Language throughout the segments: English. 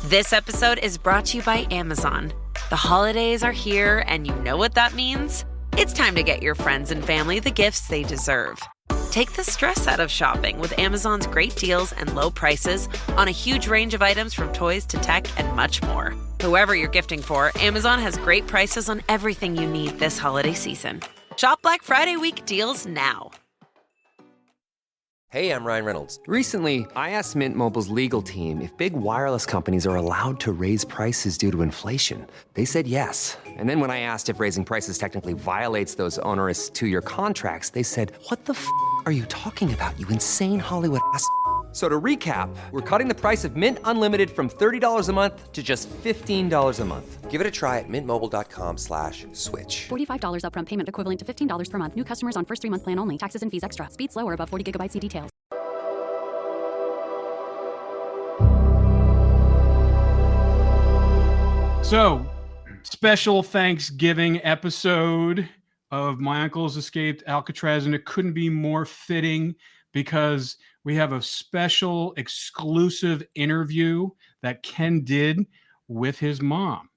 This episode is brought to you by Amazon. The holidays are here, and you know what that means? It's time to get your friends and family the gifts they deserve. Take the stress out of shopping with Amazon's great deals and low prices on a huge range of items from toys to tech and much more. Whoever you're gifting for, Amazon has great prices on everything you need this holiday season. Shop Black Friday week deals now. Hey, I'm Ryan Reynolds. Recently, I asked Mint Mobile's legal team if big wireless companies are allowed to raise prices due to inflation. They said yes. And then when I asked if raising prices technically violates those onerous two-year contracts, they said, "What the f*** are you talking about, you insane Hollywood ass?" So to recap, we're cutting the price of Mint Unlimited from $30 a month to just $15 a month. Give it a try at mintmobile.com/switch. $45 upfront payment equivalent to $15 per month. New customers on first 3-month plan only. Taxes and fees extra. Speed slower above 40 gigabytes. See details. So, special Thanksgiving episode of My Uncle's Escaped Alcatraz, and it couldn't be more fitting because we have a special exclusive interview that Ken did with his mom.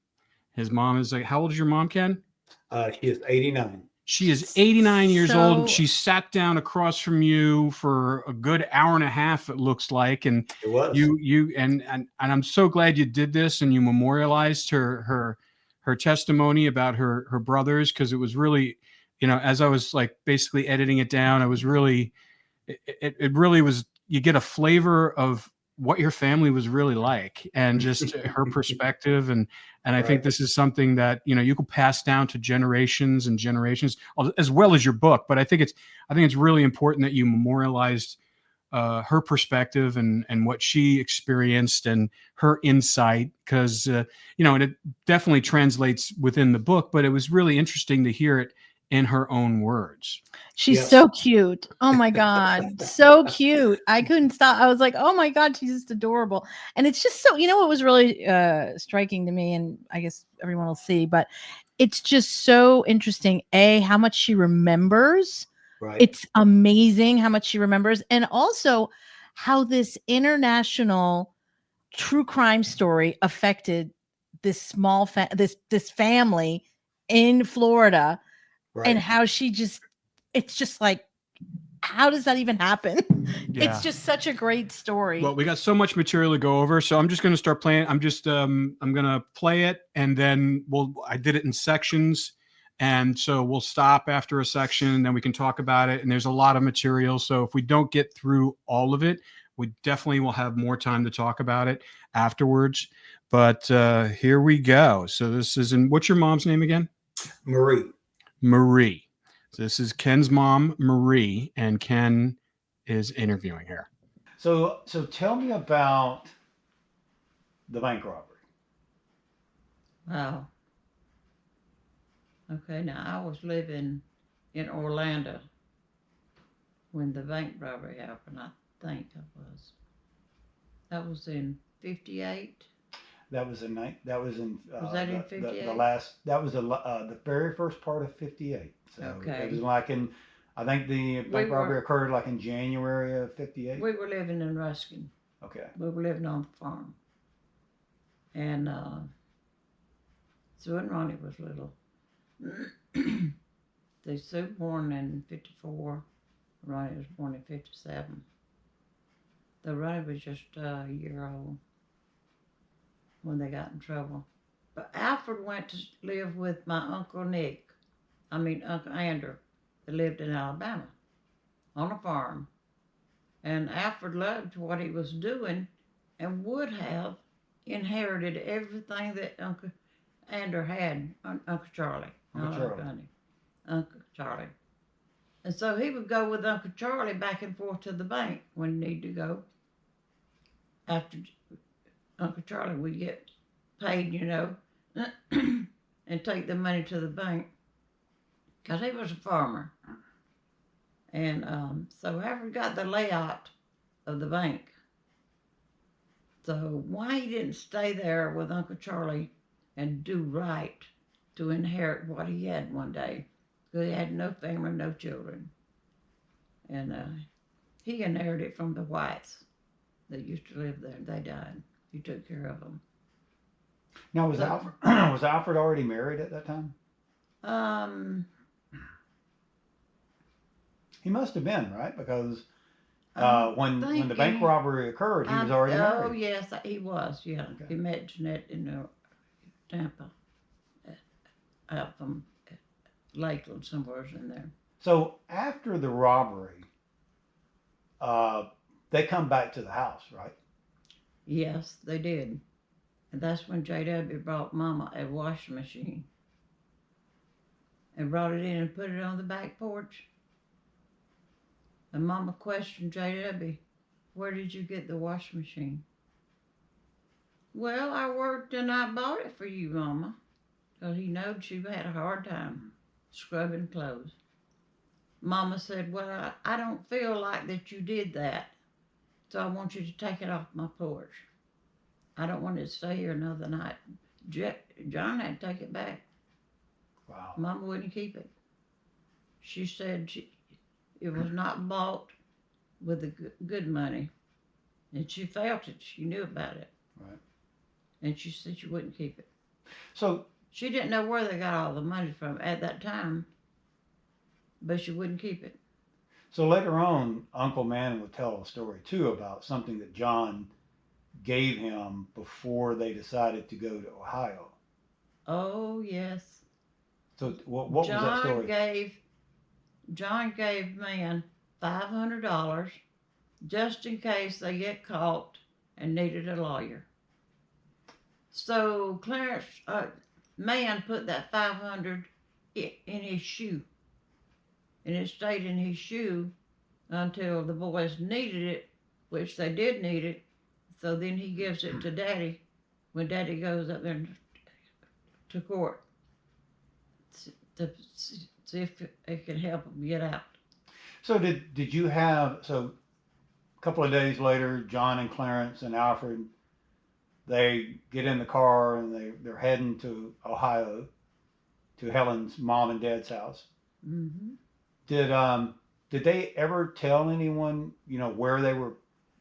His mom is like, how old is your mom, Ken? She is 89. She is 89 years old. She sat down across from you for a good hour and a half, it looks like. And It was. And I'm so glad you did this and you memorialized her testimony about her brothers, because it was really, as I was like basically editing it down, it really was, you get a flavor of what your family was really like and just her perspective. And I think this is something that, you could pass down to generations and generations, as well as your book. But I think it's really important that you memorialized her perspective and what she experienced and her insight, because, and it definitely translates within the book, but it was really interesting to hear it in her own words. She's so cute. Oh my God. So cute. I couldn't stop. I was like, oh my God, she's just adorable. And it's just so, what was really striking to me, and I guess everyone will see, but it's just so interesting. How much she remembers. Right. It's amazing how much she remembers. And also how this international true crime story affected this small, this family in Florida. Right. And how it's just like, how does that even happen? Yeah. It's just such a great story. Well, we got so much material to go over, so I'm just going to start playing. I'm going to play it, and then I did it in sections. And so we'll stop after a section, and then we can talk about it. And there's a lot of material. So if we don't get through all of it, we definitely will have more time to talk about it afterwards. But here we go. So this is what's your mom's name again? Marie. So this is Ken's mom, Marie, and Ken is interviewing her. So tell me about the bank robbery. Wow. Okay, now I was living in Orlando when the bank robbery happened. I think that was in 58. That was in Was that in 58? That was the very first part of 58. So okay. It was like I think the bank robbery occurred like in January of 58. We were living in Ruskin. Okay. We were living on the farm. And Sue and Ronnie was little. Sue born in 54. Ronnie was born in 57. So Ronnie was just a year old when they got in trouble. But Alfred went to live with my Uncle Andrew, that lived in Alabama on a farm. And Alfred loved what he was doing and would have inherited everything that Uncle Andrew had, Uncle Charlie. Uncle Charlie. And so he would go with Uncle Charlie back and forth to the bank when he needed to go. After Uncle Charlie would get paid, and take the money to the bank, because he was a farmer. And so Alfred got the layout of the bank. So why he didn't stay there with Uncle Charlie and do right to inherit what he had one day, because he had no family, no children. And he inherited from the whites that used to live there. They died. He took care of them. Now, was Alfred was Alfred already married at that time? He must have been, right? Because when the bank robbery occurred, he was already married. Oh yes, he was. Yeah, Okay. he met Jeanette in Tampa, out from Lakeland, somewhere in there. So after the robbery, they come back to the house, right? Yes, they did. And that's when J.W. brought Mama a washing machine and brought it in and put it on the back porch. And Mama questioned J.W., where did you get the washing machine? Well, I worked and I bought it for you, Mama. Because he knowed she had a hard time scrubbing clothes. Mama said, well, I don't feel like that you did that. So I want you to take it off my porch. I don't want it to stay here another night. John had to take it back. Wow. Mama wouldn't keep it. She said it was not bought with the good money. And she felt it. She knew about it. Right. And she said she wouldn't keep it. So she didn't know where they got all the money from at that time, but she wouldn't keep it. So later on, Uncle Manning would tell a story too about something that John gave him before they decided to go to Ohio. Oh yes. So what was that story? John gave Man $500 just in case they get caught and needed a lawyer. So Clarence Man put that $500 in his shoe, and it stayed in his shoe until the boys needed it, which they did need it. So then he gives it to Daddy when Daddy goes up there to court to see if it can help him get out. So did you have, so a couple of days later, John and Clarence and Alfred, they get in the car and they're heading to Ohio, to Helen's mom and dad's house. Mm-hmm. Did they ever tell anyone, where they were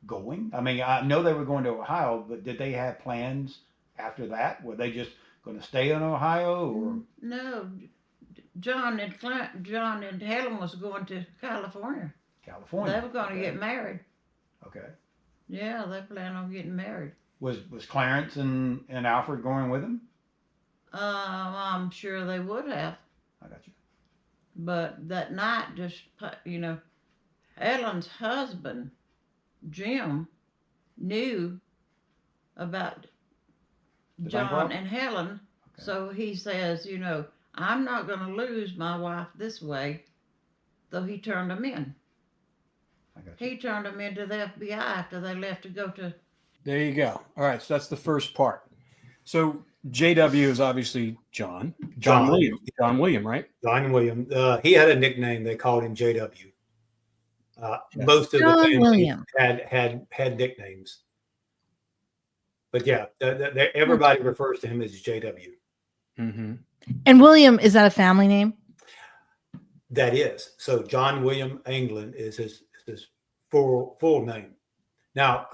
going? I mean, I know they were going to Ohio, but did they have plans after that? Were they just going to stay in Ohio, or? No, John and Helen was going to California. California. They were going to get married. Okay. Yeah, they planned on getting married. Was Clarence and Alfred going with him? I'm sure they would have. I got you. But that night, just, Helen's husband, Jim, knew about John and Helen. Okay. So he says, I'm not going to lose my wife this way. So he turned them in. I got you. He turned them into the FBI after they left to go to. There you go. All right. So that's the first part. So JW is obviously John William, right? John William. He had a nickname. They called him JW. Most of John the family William. had nicknames. But yeah, everybody refers to him as JW. Mm-hmm. And William, is that a family name? That is. So John William England is his full name. Now,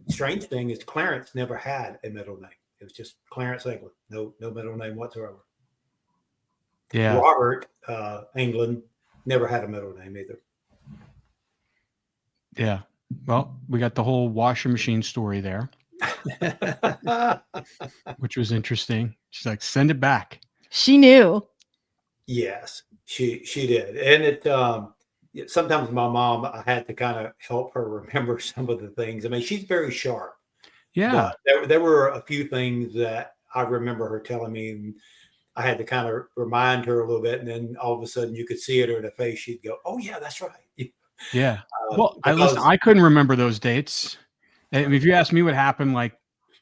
strange thing is Clarence never had a middle name. It was just Clarence England. No middle name whatsoever. Yeah. Robert England never had a middle name either. Yeah. Well, we got the whole washing machine story there, which was interesting. She's like, send it back. She knew. Yes, she did. And it sometimes my mom, I had to kind of help her remember some of the things. I mean, she's very sharp. Yeah. There were a few things that I remember her telling me, and I had to kind of remind her a little bit. And then all of a sudden you could see it in her face. She'd go, oh yeah, that's right. Yeah. Well, I couldn't remember those dates. I mean, if you asked me what happened like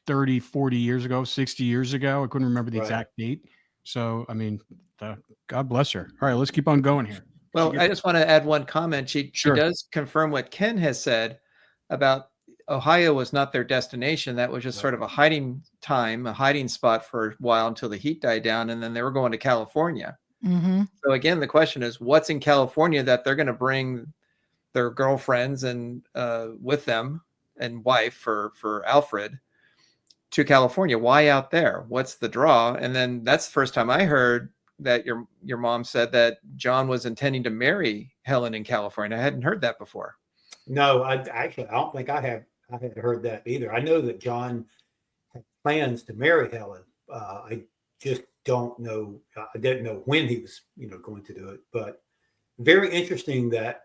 30, 40 years ago, 60 years ago, I couldn't remember the exact date. So, I mean, God bless her. All right, let's keep on going here. Well, I just want to add one comment. She does confirm what Ken has said about Ohio was not their destination. That was just sort of a hiding spot for a while until the heat died down, and then they were going to California. Mm-hmm. So again, the question is, what's in California that they're going to bring their girlfriends and with them and wife for Alfred? to California. Why out there? What's the draw? And then that's the first time I heard that your mom said that John was intending to marry Helen in California. I hadn't heard that before. No, I don't think I had heard that either. I know that John had plans to marry Helen. I just don't know. I didn't know when he was, going to do it. But very interesting that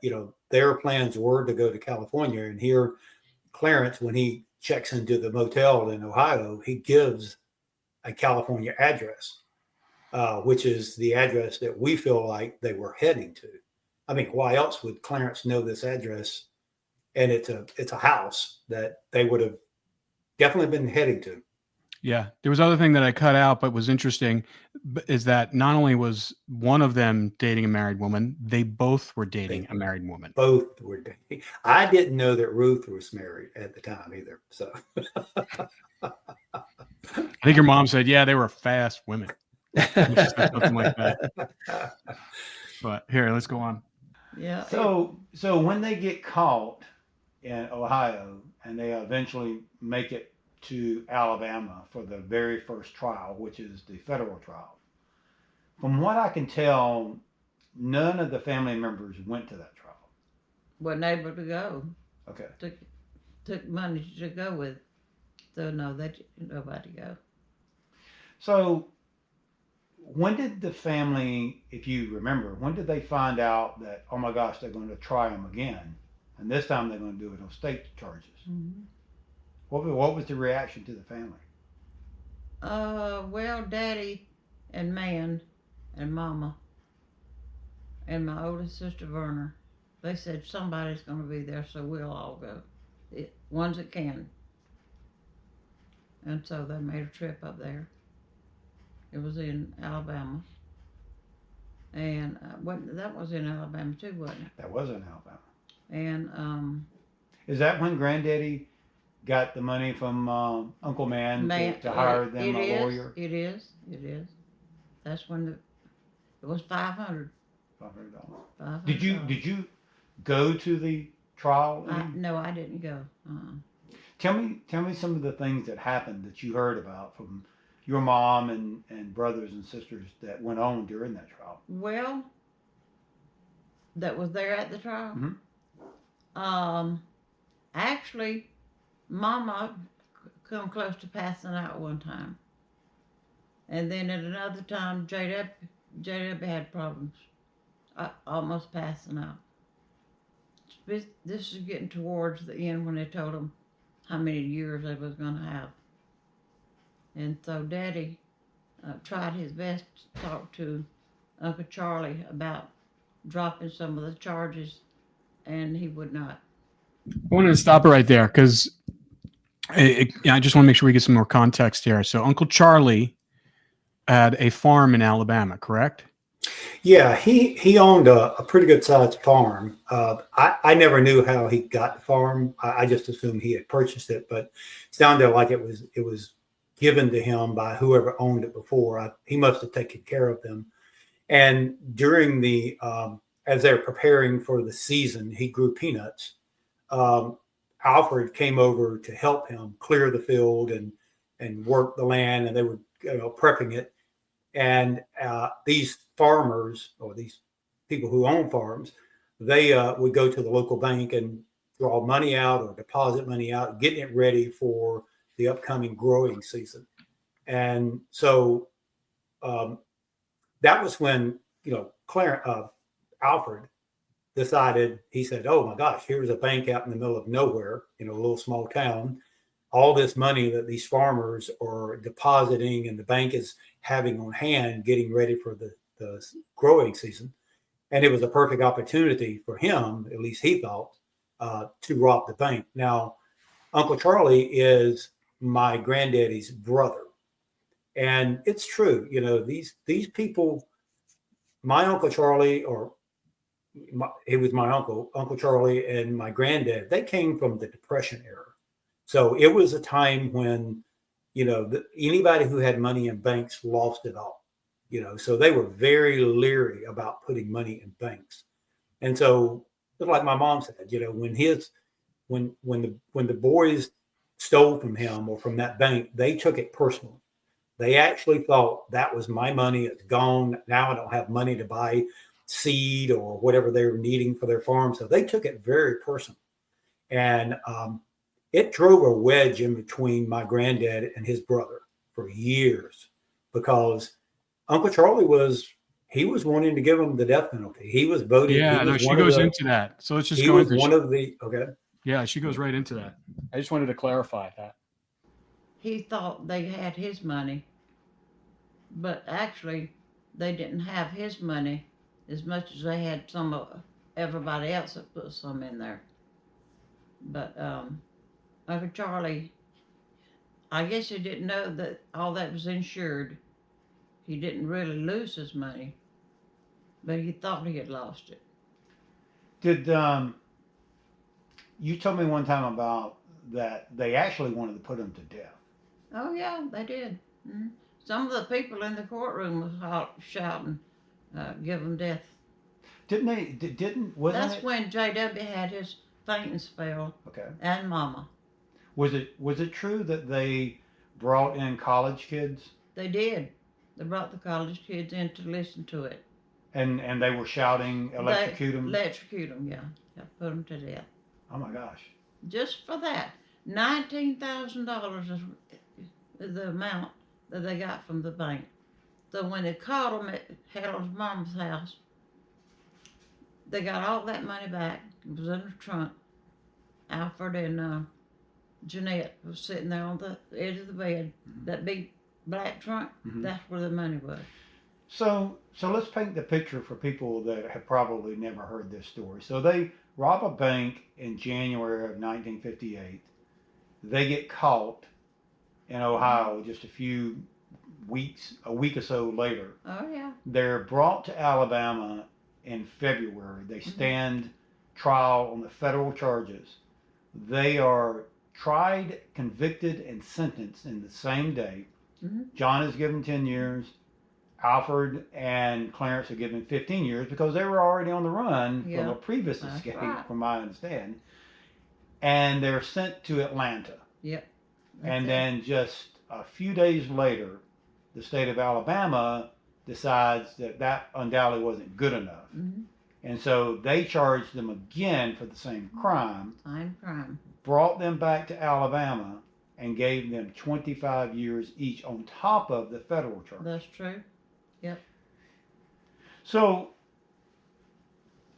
their plans were to go to California, and here Clarence, when he checks into the motel in Ohio, he gives a California address, which is the address that we feel like they were heading to. I mean, why else would Clarence know this address? And it's a house that they would have definitely been heading to. Yeah. There was other thing that I cut out, but was interesting is that not only was one of them dating a married woman, they both were dating a married woman. Both were dating. I didn't know that Ruth was married at the time either. So I think your mom said, yeah, they were fast women. Something like that. But here, let's go on. Yeah. So when they get caught in Ohio and they eventually make it to Alabama for the very first trial, which is the federal trial, from what I can tell, none of the family members went to that trial. Wasn't able to go. Okay. Took money to go with. So no, nobody go. So when did the family, if you remember, when did they find out that, oh my gosh, they're going to try him again, and this time they're going to do it on state charges? Mm-hmm. What was the reaction to the family? Well, Daddy and Man and Mama and my oldest sister Verna, they said somebody's going to be there, so we'll all go. Ones that can. And so they made a trip up there. It was in Alabama. And that was in Alabama too, wasn't it? That was in Alabama. And is that when Granddaddy got the money from Uncle Man to hire them a lawyer? It is. That's when it was $500. $500. Did you go to the trial? No, I didn't go. Tell me some of the things that happened that you heard about from your mom and brothers and sisters that went on during that trial. Well, that was there at the trial. Mm-hmm. Actually, Mama come close to passing out one time, and then at another time, J.W. had problems, almost passing out. This is getting towards the end when they told him how many years they was going to have. And so Daddy tried his best to talk to Uncle Charlie about dropping some of the charges, and he would not. I wanted to stop it right there because I just want to make sure we get some more context here. So Uncle Charlie had a farm in Alabama, correct? Yeah, he owned a pretty good sized farm. I never knew how he got the farm. I just assumed he had purchased it, but it sounded like it was given to him by whoever owned it before. He must have taken care of them. And during the as they're preparing for the season, he grew peanuts. Alfred came over to help him clear the field and work the land, and they were prepping it. And these farmers, or these people who own farms, they would go to the local bank and draw money out or deposit money out, getting it ready for the upcoming growing season. And so that was when Alfred decided, he said, oh my gosh, here's a bank out in the middle of nowhere, a little small town. All this money that these farmers are depositing and the bank is having on hand, getting ready for the growing season. And it was a perfect opportunity for him, at least he thought, to rob the bank. Now, Uncle Charlie is my granddaddy's brother. And it's true, these people, my Uncle Charlie, he was my Uncle Charlie and my granddad, they came from the Depression era. So it was a time when, anybody who had money in banks lost it all, so they were very leery about putting money in banks. And so, like my mom said, when the boys stole from him or from that bank, they took it personally. They actually thought that was my money. It's gone. Now I don't have money to buy seed or whatever they were needing for their farm. So they took it very personal. And it drove a wedge in between my granddad and his brother for years, because Uncle Charlie was wanting to give him the death penalty. He was voted. Yeah, he no, was she one of goes the- into that. So let's just He go was into one of the, okay. Yeah, she goes right into that. I just wanted to clarify that. He thought they had his money, but actually they didn't have his money as much as they had some of everybody else that put some in there. But Uncle Charlie, I guess he didn't know that all that was insured. He didn't really lose his money, but he thought he had lost it. Did you told me one time about that they actually wanted to put him to death? Oh yeah, they did. Mm-hmm. Some of the people in the courtroom was shouting, "Give him death." Didn't they? Wasn't That's it? when J.W. had his fainting spell. Okay. And Mama. Was it true that they brought in college kids They did. They brought the college kids in to listen to it. and they were shouting electrocute him? Electrocute them, yeah. Put them to death. Oh my gosh. Just for that. $19,000 is the amount that they got from the bank. So when they caught them at Harold's mama's house, they got all that money back. It was in the trunk. Alfred and Jeanette was sitting there on the edge of the bed. Mm-hmm. That big black trunk, mm-hmm. That's where the money was. So let's paint the picture for people that have probably never heard this story. So they rob a bank in January of 1958. They get caught in Ohio just a week or so later. Oh yeah. They're brought to Alabama in February. They stand trial on the federal charges. They are tried, convicted, and sentenced in the same day. Mm-hmm. John is given 10 years. Alfred and Clarence are given 15 years because they were already on the run from a previous escape, from my understanding. And they're sent to Atlanta. Yep. And then just a few days later, the state of Alabama decides that undoubtedly wasn't good enough. Mm-hmm. And so they charged them again for the same crime. Same crime. Brought them back to Alabama and gave them 25 years each on top of the federal charge. That's true. Yep. So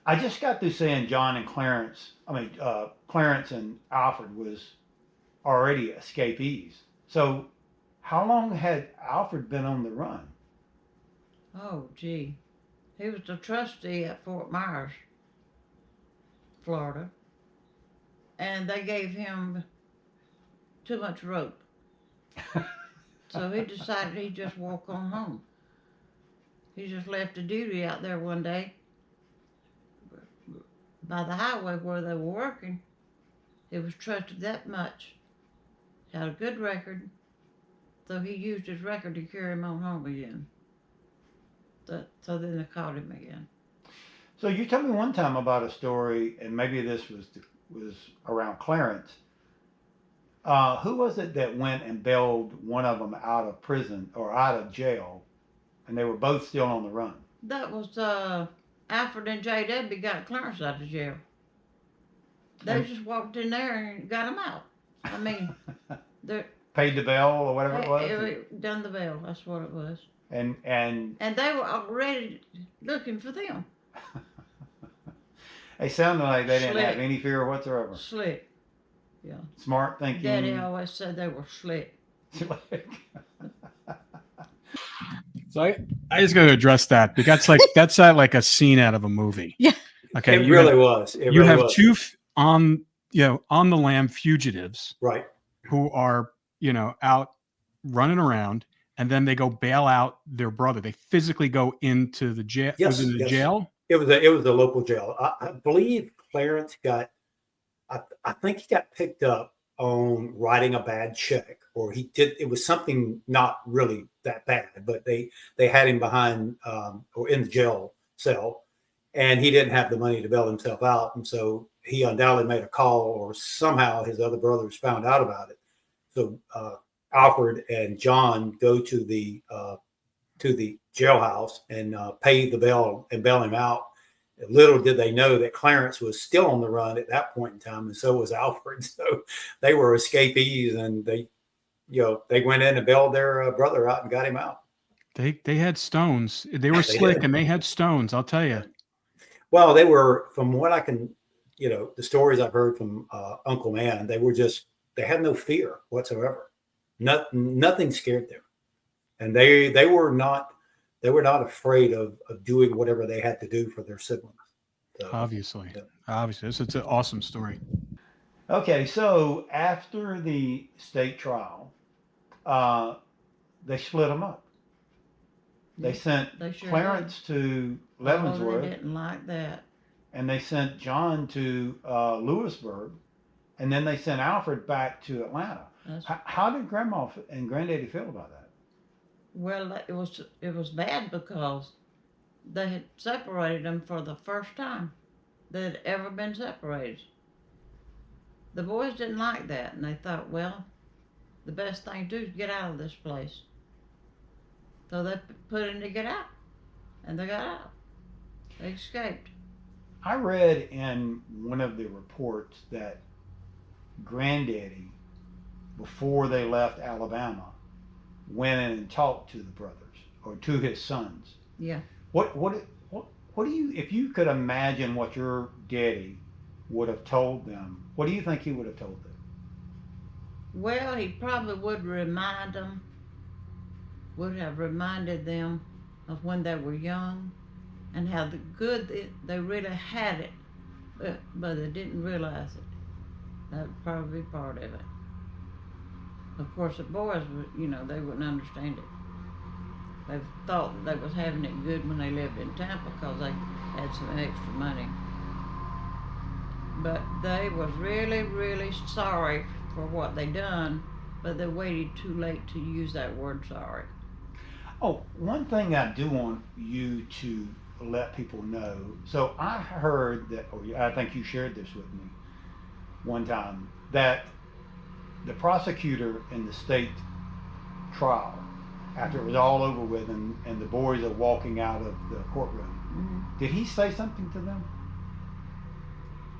I just got through saying Clarence and Alfred was already escapees. So how long had Alfred been on the run? Oh, gee. He was the trustee at Fort Myers, Florida. And they gave him too much rope. So he decided he'd just walk on home. He just left the duty out there one day by the highway where they were working. He was trusted that much. Had a good record. So he used his record to carry him on home again. So then they caught him again. So you told me one time about a story, and maybe this was around Clarence. Who was it that went and bailed one of them out of prison or out of jail, and they were both still on the run? That was Alfred and J.W. got Clarence out of jail. They just walked in there and got him out. I mean, they paid the bail or whatever it was. Done the bail. That's what it was. And they were already looking for them. They sounded like they didn't have any fear whatsoever. Slick. Yeah. Smart thinking. Daddy always said they were slick. So I just got to address that because that's like a scene out of a movie. Yeah. Okay. It really was. You have two on the lam fugitives, right, who are out running around, and then they go bail out their brother. They physically go into the jail. Yes, was it a jail? It was a local jail. I believe Clarence got. I think he got picked up on writing a bad check, or he did. It was something not really that bad, but they had him behind or in the jail cell, and he didn't have the money to bail himself out, and so he undoubtedly made a call, or somehow his other brothers found out about it So Alfred and John go to the jailhouse and pay the bail and bail him out. Little did they know that Clarence was still on the run at that point in time, and so was Alfred. So they were escapees, and they went in and bailed their brother out and got him out. They had stones. They were slick, and they had stones. I'll tell you. Well, they were, from what I can, the stories I've heard from Uncle Man, they had no fear whatsoever. Nothing scared them, and they were not afraid of doing whatever they had to do for their siblings. So, obviously, yeah. It's an awesome story. Okay, so after the state trial, they split them up. They sent Clarence to Leavenworth. They didn't like that. And they sent John to Lewisburg, and then they sent Alfred back to Atlanta. How did Grandma and Granddaddy feel about that? Well, it was bad because they had separated them for the first time they had ever been separated. The boys didn't like that, and they thought, well, the best thing to do is get out of this place. So they put in to get out, and they got out. They escaped. I read in one of the reports that Granddaddy, before they left Alabama, went in and talked to the brothers or to his sons. Yeah. What do you, if you could imagine what your daddy would have told them, what do you think he would have told them? Well, he probably would have reminded them of when they were young and how good they really had it, but they didn't realize it. That would probably be part of it. Of course, the boys, they wouldn't understand it. They thought that they was having it good when they lived in Tampa because they had some extra money. But they was really, really sorry for what they done, but they waited too late to use that word sorry. Oh, one thing I do want you to let people know. So I heard that, or I think you shared this with me one time, that the prosecutor in the state trial, after it was all over with and the boys are walking out of the courtroom, did he say something to them?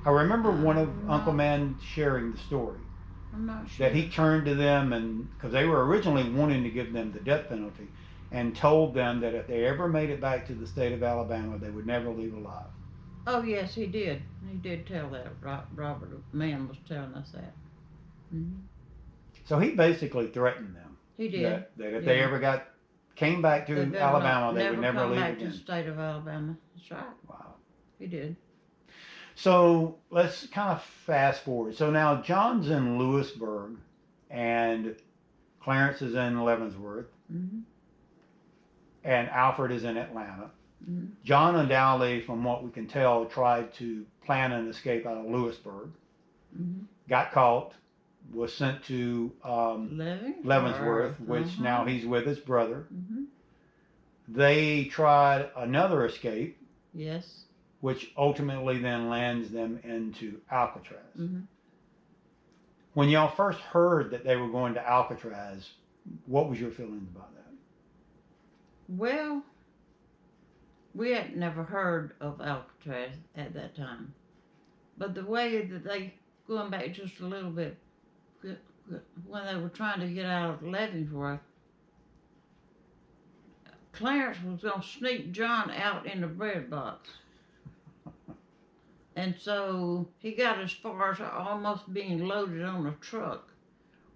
I remember one of Uncle Man sharing the story. I'm not sure. That he turned to them, and because they were originally wanting to give them the death penalty, and told them that if they ever made it back to the state of Alabama, they would never leave alive. Oh yes, he did. He did tell that. Robert Mann was telling us that. Mm-hmm. So he basically threatened them. He did. That if they ever came back to Alabama, they would never leave back again. To the state of Alabama. That's right. Wow. He did. So let's kind of fast forward. So now John's in Lewisburg, and Clarence is in Leavenworth, and Alfred is in Atlanta. John undoubtedly, from what we can tell, tried to plan an escape out of Lewisburg, got caught, was sent to Leavenworth, which now he's with his brother. They tried another escape. Yes. Which ultimately then lands them into Alcatraz. When y'all first heard that they were going to Alcatraz, what was your feelings about that? Well, we had never heard of Alcatraz at that time. But the way that they, going back just a little bit, when they were trying to get out of Leavenworth, Clarence was going to sneak John out in the bread box. And so he got as far as almost being loaded on a truck,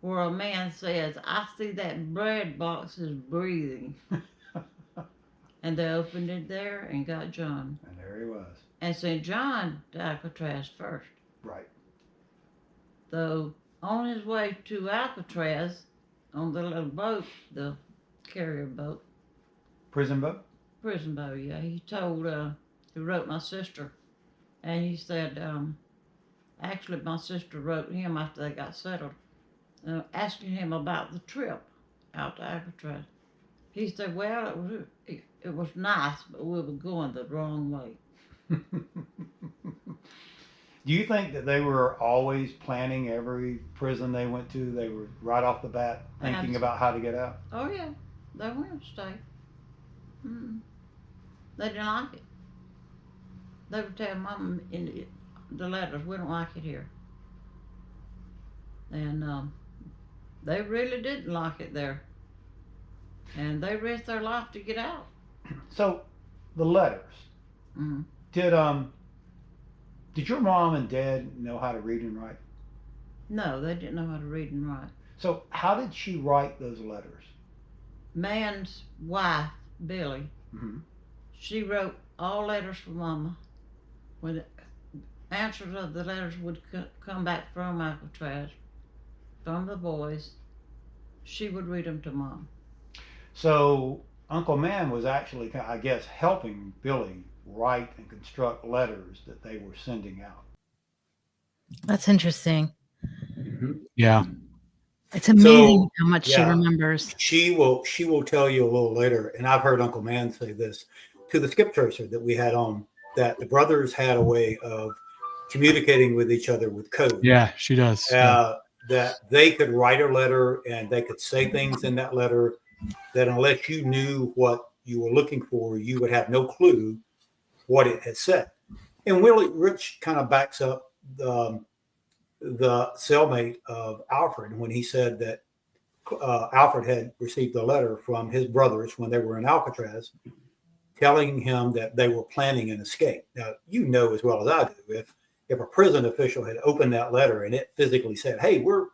where a man says, "I see that bread box is breathing." And they opened it there and got John. And there he was. And sent John to Alcatraz first. Right. So on his way to Alcatraz, on the little boat, the carrier boat. Prison boat? Prison boat, yeah. He wrote my sister. And he said, actually, my sister wrote him after they got settled, asking him about the trip out to Alcatraz. He said, well, it was nice, but we were going the wrong way. Do you think that they were always planning every prison they went to? They were right off the bat thinking about how to get out? Oh, yeah. They weren't to stay. Mm-mm. They didn't like it. They would tell Mama in the letters, we don't like it here. And they really didn't like it there. And they risked their life to get out. So, the letters. Mm-hmm. Did your mom and dad know how to read and write? No, they didn't know how to read and write. So, how did she write those letters? Man's wife, Billy, Mm-hmm. she wrote all letters for Mama. When the answers of the letters would come back from Alcatraz, from the boys, she would read them to Mom. So, Uncle Man was actually, I guess, helping Billy write and construct letters that they were sending out. That's interesting. Mm-hmm. Yeah. It's amazing So, how much she yeah. remembers. She will tell you a little later, and I've heard Uncle Man say this to the skip tracer that we had on, that the brothers had a way of communicating with each other with code. Yeah, she does. That they could write a letter and they could say things in that letter that unless you knew what you were looking for, you would have no clue what it had said. And Willie Rich kind of backs up the cellmate of Alfred when he said that Alfred had received a letter from his brothers when they were in Alcatraz telling him that they were planning an escape. Now, you know as well as I do, if a prison official had opened that letter and it physically said, hey, we're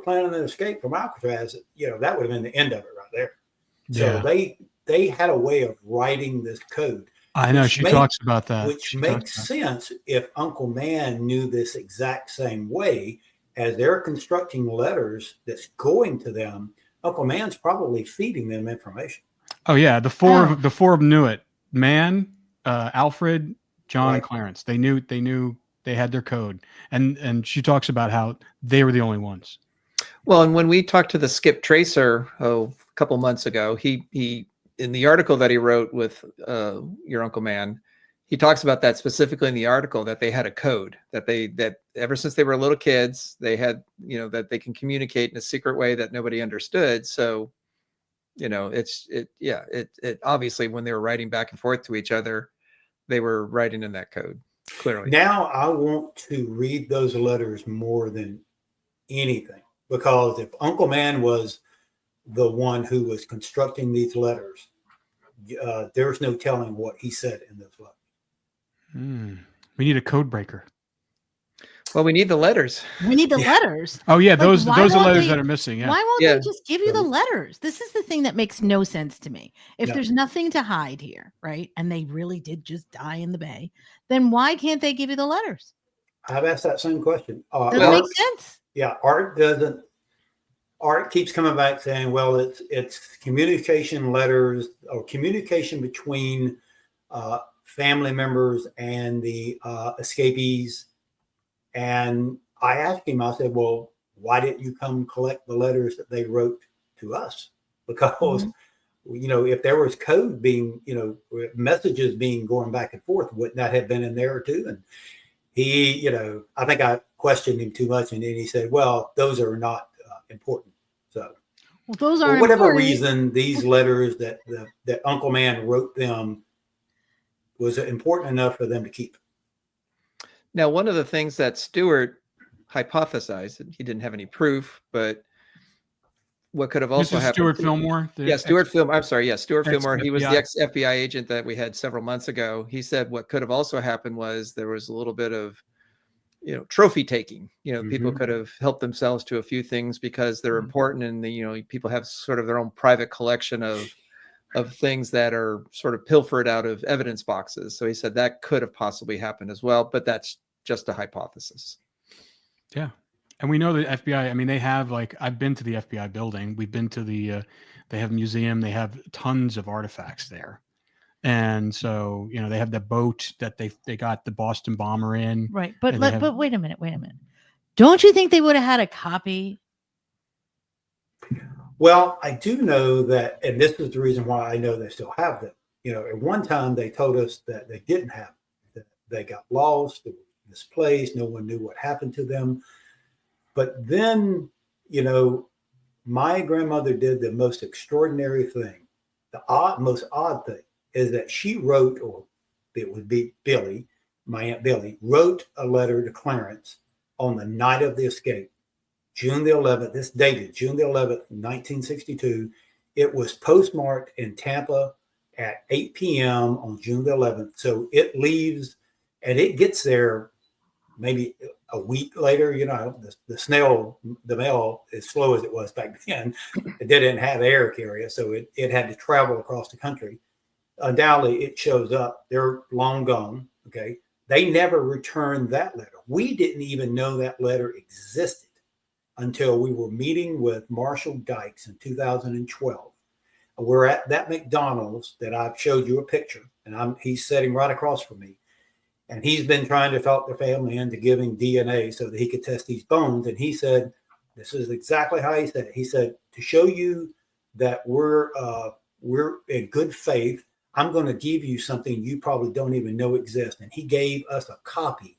planning an escape from Alcatraz, that would have been the end of it right there. Yeah. So they had a way of writing this code. I know she talks about that. Which makes sense if Uncle Man knew this exact same way. As they're constructing letters that's going to them, Uncle Man's probably feeding them information. Oh yeah, the four of them knew it. Man, Alfred, John, and Clarence. They knew they had their code, and she talks about how they were the only ones. Well, and when we talked to the skip tracer a couple months ago, he in the article that he wrote with your Uncle Man, he talks about that specifically in the article, that they had a code that ever since they were little kids, they had, that they can communicate in a secret way that nobody understood. So, it obviously when they were writing back and forth to each other, they were writing in that code clearly. Now I want to read those letters more than anything, because if Uncle Man was the one who was constructing these letters, there's no telling what he said in those letters. We need a code breaker. Well, we need the letters. We need the letters. Oh yeah, Like, those why are won't letters they- that are missing. Yeah. Why won't they just give you the letters? This is the thing that makes no sense to me. If No. there's nothing to hide here, right? And they really did just die in the bay, then why can't they give you the letters? I've asked that same question. Doesn't make sense. Yeah, Art doesn't. Art keeps coming back saying, well, it's communication letters or communication between family members and the escapees. And I asked him, I said, well, why didn't you come collect the letters that they wrote to us? Because, if there was code being, messages being going back and forth, wouldn't that have been in there too? And he, I think I questioned him too much. And then he said, well, those are not important. So those are for whatever important. reason, these letters that Uncle Man wrote them was important enough for them to keep. Now, one of the things that Stewart hypothesized, he didn't have any proof, but what could have also happened. Stuart Fillmore. Stuart Fillmore. I'm sorry. Stuart Fillmore. He was the FBI. ex-FBI agent that we had several months ago. He said what could have also happened was there was a little bit of, trophy taking. People could have helped themselves to a few things because they're important, and people have sort of their own private collection of things that are sort of pilfered out of evidence boxes. So he said that could have possibly happened as well, but that's just a hypothesis. Yeah. And we know the FBI, I mean, they have I've been to the FBI building. We've been to they have a museum. They have tons of artifacts there. And so, they have the boat that they got the Boston bomber in. Right. But wait a minute. Don't you think they would have had a copy? Well, I do know that, and this is the reason why I know they still have them. At one time they told us that they didn't have them, that they got lost, misplaced. No one knew what happened to them. But then, you know, my grandmother did the most extraordinary thing. The most odd thing is that she wrote, or it would be Billy, my Aunt Billy, wrote a letter to Clarence on the night of the escape, June the 11th. This dated June the 11th, 1962. It was postmarked in Tampa at 8 p.m. on June the 11th. So it leaves and it gets there maybe a week later. You know, the mail, as slow as it was back then, it didn't have air carrier. So it had to travel across the country. Undoubtedly, it shows up. They're long gone. Okay. They never returned that letter. We didn't even know that letter existed until we were meeting with Marshall Dykes in 2012. We're at that McDonald's that I've showed you a picture, and he's sitting right across from me. And he's been trying to talk the family into giving DNA so that he could test these bones. And he said, this is exactly how he said it. He said, to show you that we're in good faith, I'm going to give you something you probably don't even know exists. And he gave us a copy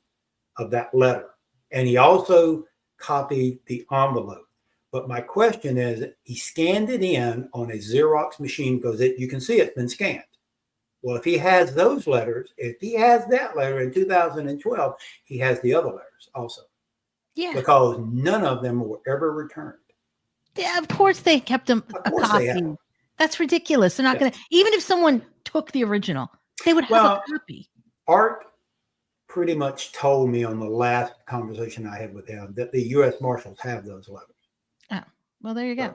of that letter. And he also copied the envelope. But my question is, he scanned it in on a Xerox machine because you can see it's been scanned. Well, if he has those letters, if he has that letter in 2012, he has the other letters also. Yeah. Because none of them were ever returned. Yeah, of course they kept them a copy. That's ridiculous. They're not going to, even if someone took the original, they would have a copy. Art pretty much told me on the last conversation I had with him that the U.S. Marshals have those letters. Oh, well, there you go.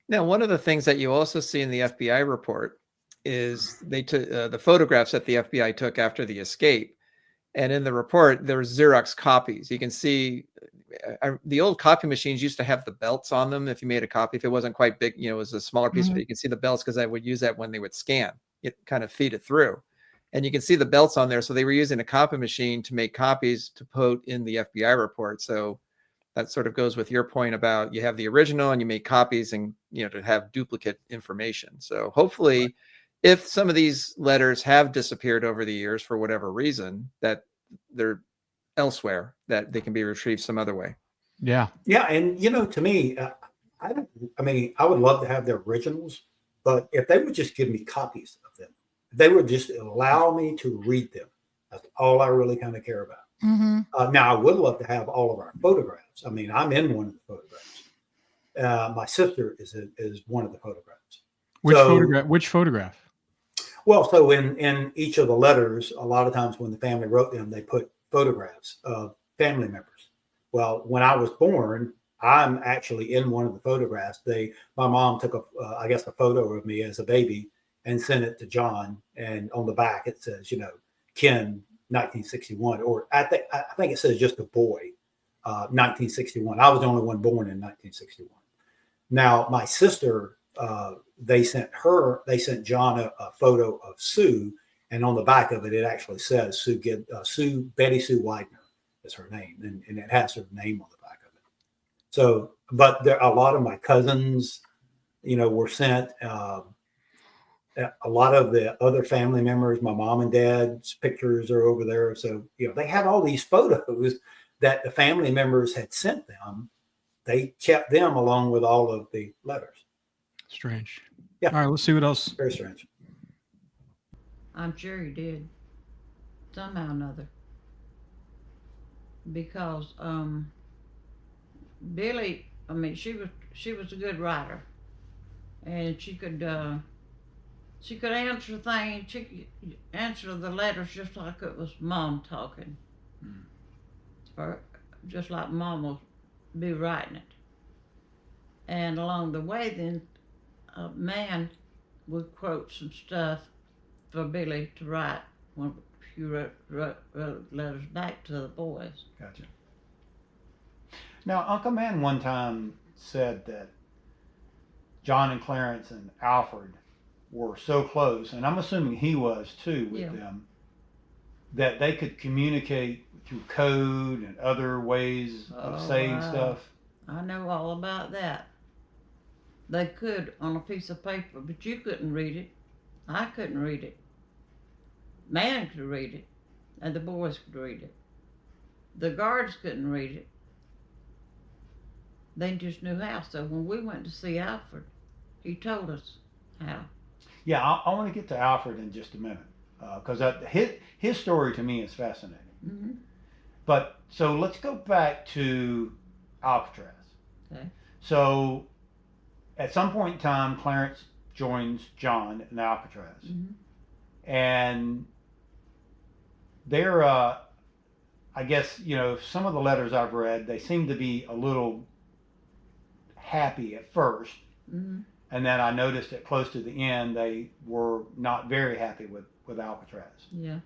Now, one of the things that you also see in the FBI report is they took the photographs that the FBI took after the escape. And in the report, there was Xerox copies. You can see the old copy machines used to have the belts on them. If you made a copy, if it wasn't quite big, you know, it was a smaller piece, but you can see the belts because I would use that when they would scan it, kind of feed it through. And you can see the belts on there. So they were using a copy machine to make copies to put in the FBI report. So that sort of goes with your point about you have the original and you make copies and, you know, to have duplicate information. So hopefully if some of these letters have disappeared over the years for whatever reason, that they're elsewhere, that they can be retrieved some other way. Yeah. Yeah. And, you know, to me, I mean, I would love to have their originals, but if they would just give me copies of them, if they would just allow me to read them, that's all I really kind of care about. Mm-hmm. Now, I would love to have all of our photographs. I mean, I'm in one of the photographs. My sister is one of the photographs. Which photograph? Well, so in each of the letters, a lot of times when the family wrote them, they put photographs of family members. Well, when I was born, I'm actually in one of the photographs. My mom took a photo of me as a baby and sent it to John. And on the back, it says, you know, Ken, 1961, or I think it says just a boy, 1961. I was the only one born in 1961. Now, my sister, they sent John a photo of Sue, and on the back of it, it actually says Betty Sue Widner is her name, and it has her name on the back of it. So, but a lot of my cousins, you know, were sent. A lot of the other family members, my mom and dad's pictures are over there. So, you know, they have all these photos that the family members had sent them. They kept them along with all of the letters. Strange. Yeah. All right, let's see what else. Very strange. I'm sure he did. Somehow or another. Because Billy, I mean, she was a good writer. And she could answer things. She could answer the letters just like it was mom talking, or just like mom will be writing it. And along the way, then a man would quote some stuff for Billy to write when she wrote letters back to the boys. Gotcha. Now, Uncle Man one time said that John and Clarence and Alfred were so close, and I'm assuming he was too with them, that they could communicate through code and other ways of saying stuff. I know all about that. They could on a piece of paper, but you couldn't read it. I couldn't read it. Man could read it, and the boys could read it. The guards couldn't read it. They just knew how. So when we went to see Alfred, he told us how. Yeah, I want to get to Alfred in just a minute because his story to me is fascinating. Mm-hmm. But so let's go back to Alcatraz. Okay. So at some point in time, Clarence joins John in Alcatraz, and they're, I guess, some of the letters I've read, they seem to be a little happy at first, and then I noticed that close to the end they were not very happy with Alcatraz. Yeah.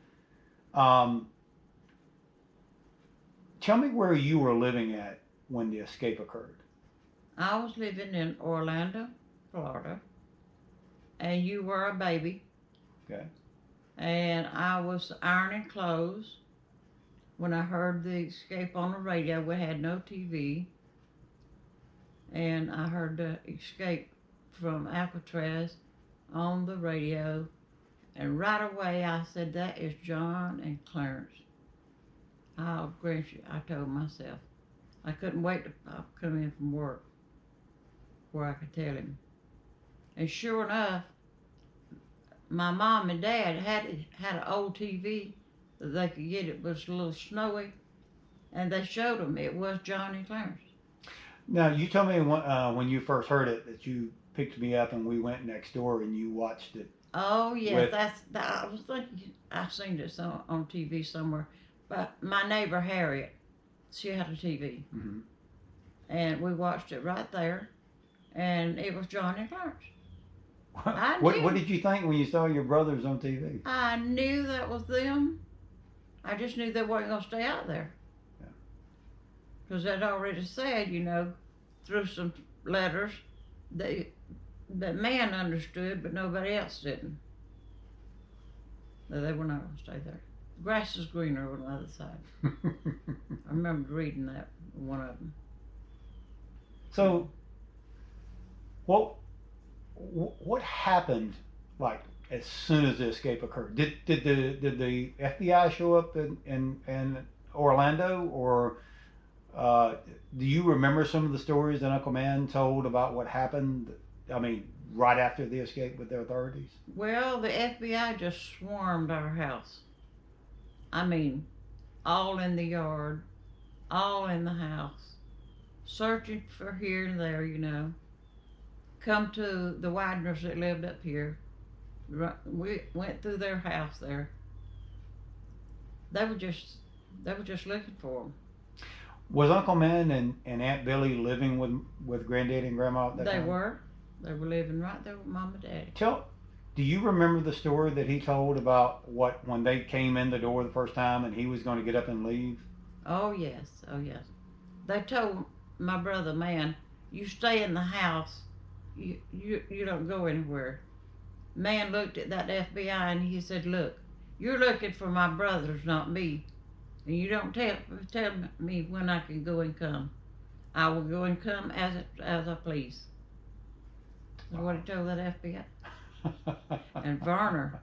Tell me where you were living at when the escape occurred. I was living in Orlando, Florida, and you were a baby. Okay. And I was ironing clothes when I heard the escape on the radio. We had no TV. And I heard the escape from Alcatraz on the radio. And right away I said, that is John and Clarence. I'll grant you, I told myself. I couldn't wait to come in from work where I could tell him. And sure enough, my mom and dad had an old TV that they could get. It was a little snowy, and they showed them it was John and Clarence. Now, you told me when you first heard it that you picked me up and we went next door and you watched it. Oh, yes, I was thinking, I've seen this on TV somewhere. But my neighbor Harriet, she had a TV. Mm-hmm. And we watched it right there, and it was John and Clarence. What did you think when you saw your brothers on TV? I knew that was them. I just knew they weren't going to stay out there. Because they'd already said, through some letters, that man understood, but nobody else didn't. That they were not going to stay there. The grass is greener on the other side. I remember reading that, one of them. So, what happened, like, as soon as the escape occurred? Did the FBI show up in Orlando, or do you remember some of the stories that Uncle Man told about what happened? I mean, right after the escape with the authorities? Well, the FBI just swarmed our house. I mean, all in the yard, all in the house, searching for here and there, Come to the Widners that lived up here. We went through their house there. They were just looking for them. Was Uncle Man and Aunt Billy living with Granddaddy and Grandma at that time? They were living right there with Mom and Daddy. Do you remember the story that he told about when they came in the door the first time and he was going to get up and leave? Oh yes. They told my brother, man, you stay in the house. You don't go anywhere. Man looked at that FBI and he said, look, you're looking for my brothers, not me. And you don't tell me when I can go and come. I will go and come as I please. That's what he told that FBI. And Varner,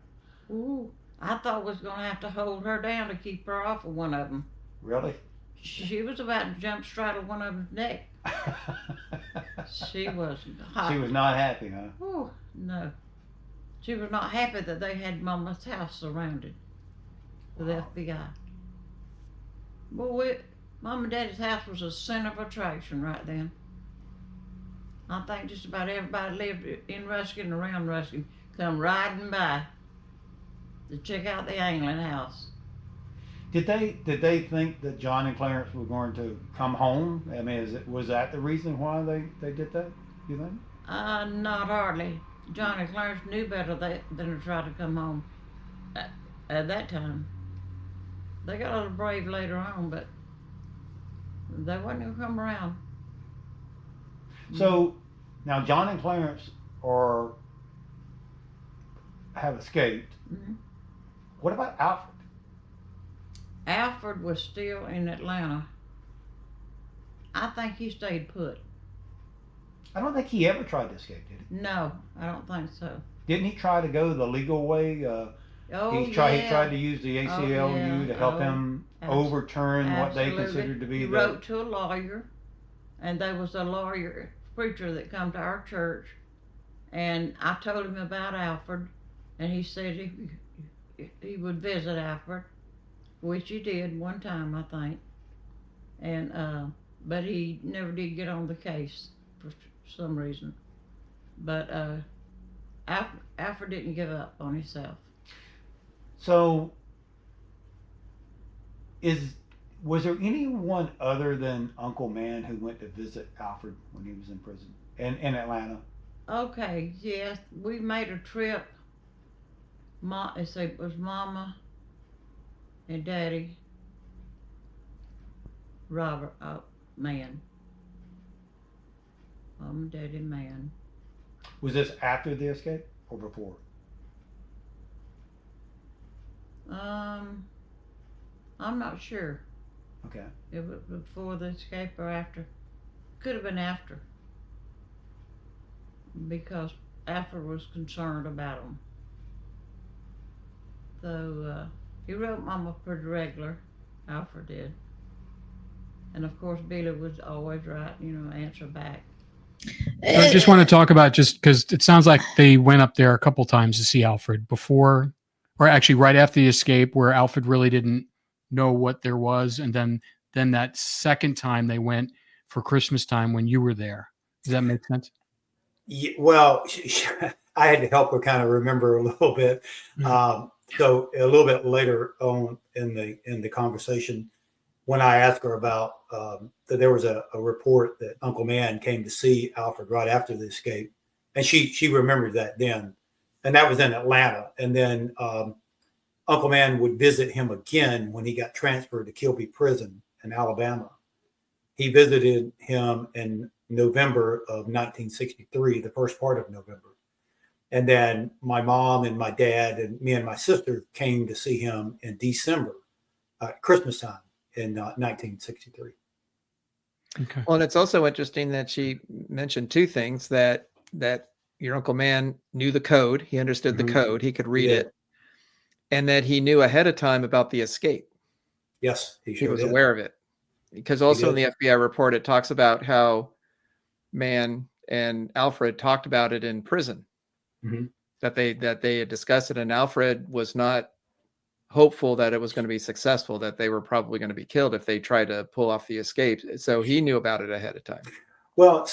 I thought was going to have to hold her down to keep her off of one of them. Really? She was about to jump straddle one of them's neck. She was hot. She was not happy, huh? Oh, no. She was not happy that they had Mama's house surrounded with FBI. Well, Mom and Daddy's house was a center of attraction right then. I think just about everybody lived in Ruskin and around Ruskin come riding by to check out the Anglin house. Did they think that John and Clarence were going to come home? I mean, was that the reason why they did that, you think? Not hardly. John and Clarence knew better than to try to come home at that time. They got a little brave later on, but they wasn't going to come around. So now John and Clarence have escaped. Mm-hmm. What about Alfred? Alfred was still in Atlanta. I think he stayed put. I don't think he ever tried to escape, did he? No, I don't think so. Didn't he try to go the legal way? He tried to use the ACLU to help him overturn what they Absolutely. considered to be He the. wrote to a lawyer, and there was a lawyer preacher that come to our church, and I told him about Alfred, and he said he would visit Alfred, which he did one time, I think, and but he never did get on the case for some reason. But Alfred didn't give up on himself. So, was there anyone other than Uncle Man who went to visit Alfred when he was in prison in Atlanta? Okay, yes, we made a trip. It was Mama and Daddy, Robert, Man. Mama, Daddy, Man. Was this after the escape or before? I'm not sure. Okay. It was before the escape or after. Could have been after. Because Alfred was concerned about him. So he wrote Mama pretty regular. Alfred did. And of course, Billy was always right, answer back. I just want to talk about, just because it sounds like they went up there a couple times to see Alfred before, or actually right after the escape, where Alfred really didn't know what there was, and then that second time they went for Christmas time when you were there. Does that make sense? Yeah, well, I had to help her kind of remember a little bit. Mm-hmm. So a little bit later on in the conversation, when I asked her about that there was a report that Uncle Man came to see Alfred right after the escape, and she remembered that then, and that was in Atlanta. And then Uncle Man would visit him again when he got transferred to Kilby Prison in Alabama. He visited him in November of 1963, the first part of November. And then my mom and my dad and me and my sister came to see him in December, Christmas time in 1963. Okay. Well, and it's also interesting that she mentioned two things: that your Uncle Man knew the code, he understood the code, he could read it, and that he knew ahead of time about the escape. Yes, he was aware of it. Because also in the FBI report, it talks about how Man and Alfred talked about it in prison, that they had discussed it, and Alfred was not hopeful that it was going to be successful, that they were probably going to be killed if they tried to pull off the escape. So he knew about it ahead of time. Well,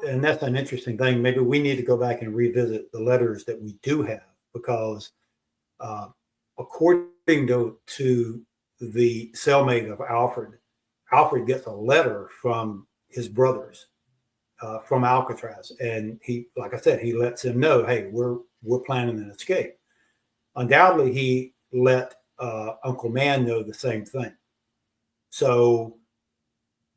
and that's an interesting thing. Maybe we need to go back and revisit the letters that we do have, because according to the cellmate of Alfred gets a letter from his brothers from Alcatraz, and he, like I said, he lets them know, hey, we're planning an escape. Undoubtedly, he let Uncle Man know the same thing. So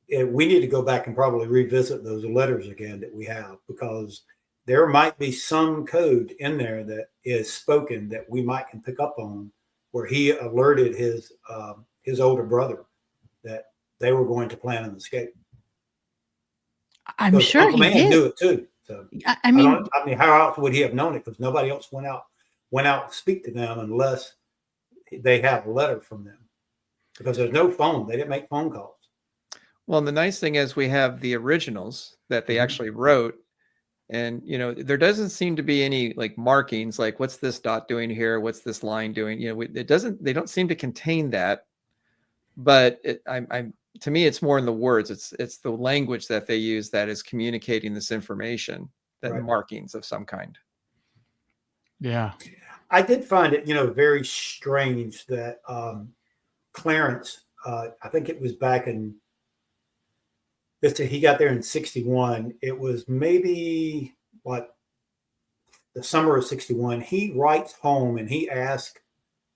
we need to go back and probably revisit those letters again that we have, because there might be some code in there that is spoken that we might can pick up on, where he alerted his older brother that they were going to plan an escape. I'm sure Uncle he Man did. knew it too. So I mean, how else would he have known it? Because nobody else went out to speak to them unless they have a letter from them, because there's no phone. They didn't make phone calls. Well, and the nice thing is we have the originals that they actually wrote, and there doesn't seem to be any like markings, like what's this dot doing here, what's this line doing. They don't seem to contain that. But to me, it's more in the words. It's the language that they use that is communicating this information, than markings of some kind. Yeah. I did find it, very strange that Clarence, I think it was back in, he got there in 61. It was maybe what, the summer of 61. He writes home and he asks,